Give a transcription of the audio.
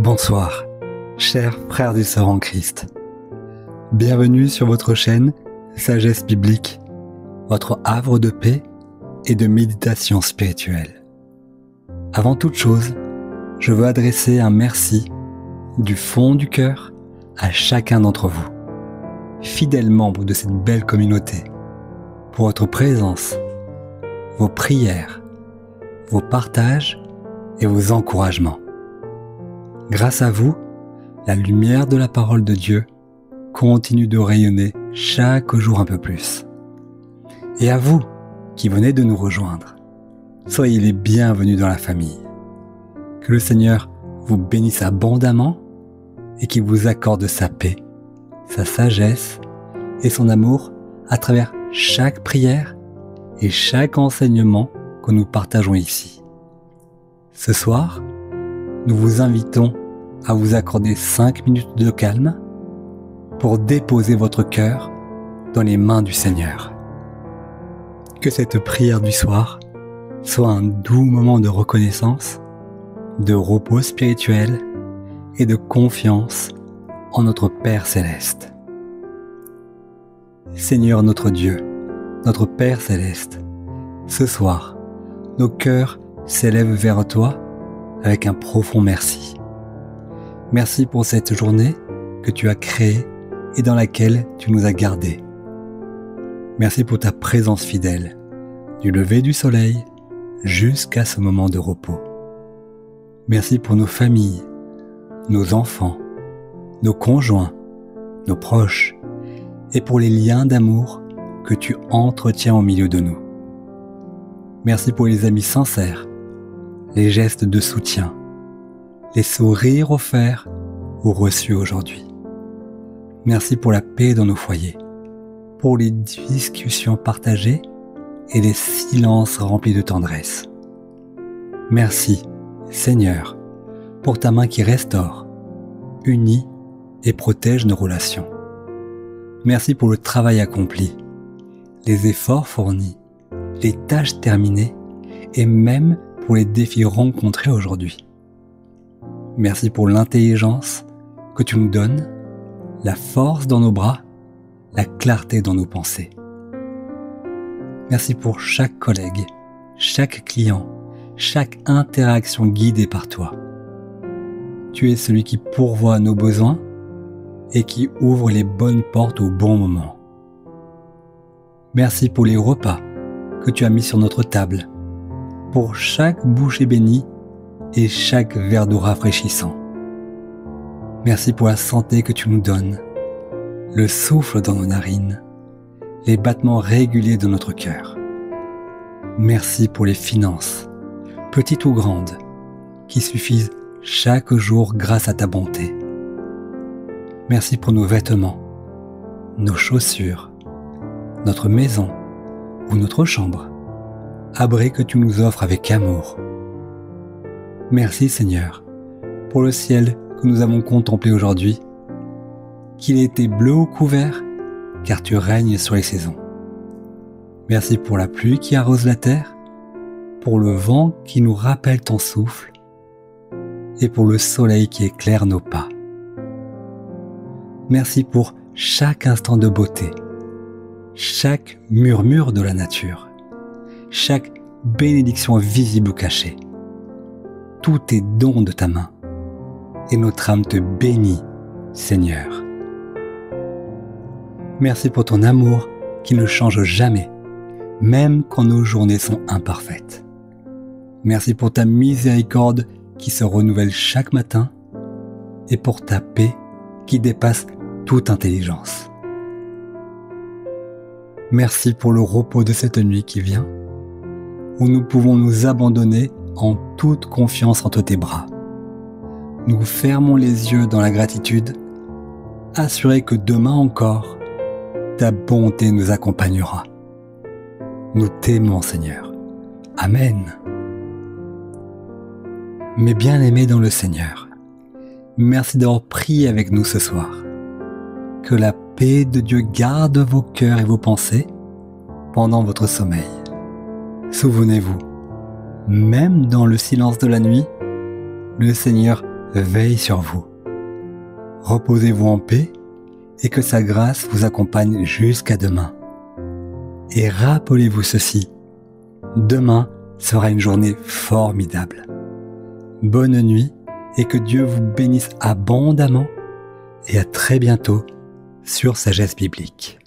Bonsoir, chers frères et sœurs en Christ. Bienvenue sur votre chaîne Sagesse Biblique, votre havre de paix et de méditation spirituelle. Avant toute chose, je veux adresser un merci du fond du cœur à chacun d'entre vous, fidèles membres de cette belle communauté, pour votre présence, vos prières, vos partages et vos encouragements. Grâce à vous, la lumière de la parole de Dieu continue de rayonner chaque jour un peu plus. Et à vous qui venez de nous rejoindre, soyez les bienvenus dans la famille. Que le Seigneur vous bénisse abondamment et qu'il vous accorde sa paix, sa sagesse et son amour à travers chaque prière et chaque enseignement que nous partageons ici. Ce soir, nous vous invitons à vous accorder 5 minutes de calme pour déposer votre cœur dans les mains du Seigneur. Que cette prière du soir soit un doux moment de reconnaissance, de repos spirituel et de confiance en notre Père Céleste. Seigneur notre Dieu, notre Père Céleste, ce soir, nos cœurs s'élèvent vers toi avec un profond merci. Merci pour cette journée que tu as créée et dans laquelle tu nous as gardés. Merci pour ta présence fidèle, du lever du soleil jusqu'à ce moment de repos. Merci pour nos familles, nos enfants, nos conjoints, nos proches, et pour les liens d'amour que tu entretiens au milieu de nous. Merci pour les amis sincères, les gestes de soutien, les sourires offerts ou reçus aujourd'hui. Merci pour la paix dans nos foyers, pour les discussions partagées et les silences remplis de tendresse. Merci, Seigneur, pour ta main qui restaure, unit et protège nos relations. Merci pour le travail accompli, les efforts fournis, les tâches terminées et même pour les défis rencontrés aujourd'hui. Merci pour l'intelligence que tu nous donnes, la force dans nos bras, la clarté dans nos pensées. Merci pour chaque collègue, chaque client, chaque interaction guidée par toi. Tu es celui qui pourvoit à nos besoins et qui ouvre les bonnes portes au bon moment. Merci pour les repas que tu as mis sur notre table, pour chaque bouchée bénie et chaque verre d'eau rafraîchissant. Merci pour la santé que tu nous donnes, le souffle dans nos narines, les battements réguliers de notre cœur. Merci pour les finances, petites ou grandes, qui suffisent chaque jour grâce à ta bonté. Merci pour nos vêtements, nos chaussures, notre maison ou notre chambre, abri que tu nous offres avec amour. Merci Seigneur pour le ciel que nous avons contemplé aujourd'hui, qu'il ait été bleu ou couvert, car tu règnes sur les saisons. Merci pour la pluie qui arrose la terre, pour le vent qui nous rappelle ton souffle, et pour le soleil qui éclaire nos pas. Merci pour chaque instant de beauté, chaque murmure de la nature, chaque bénédiction visible ou cachée. Tout est don de ta main, et notre âme te bénit, Seigneur. Merci pour ton amour qui ne change jamais, même quand nos journées sont imparfaites. Merci pour ta miséricorde qui se renouvelle chaque matin, et pour ta paix qui dépasse toute intelligence. Merci pour le repos de cette nuit qui vient, où nous pouvons nous abandonner en toute confiance entre tes bras. Nous fermons les yeux dans la gratitude, assurés que demain encore, ta bonté nous accompagnera. Nous t'aimons, Seigneur. Amen. Mes bien-aimés dans le Seigneur, merci d'avoir prié avec nous ce soir. Que la paix de Dieu garde vos cœurs et vos pensées pendant votre sommeil. Souvenez-vous, même dans le silence de la nuit, le Seigneur veille sur vous. Reposez-vous en paix et que sa grâce vous accompagne jusqu'à demain. Et rappelez-vous ceci, demain sera une journée formidable. Bonne nuit et que Dieu vous bénisse abondamment et à très bientôt sur Sagesse Biblique.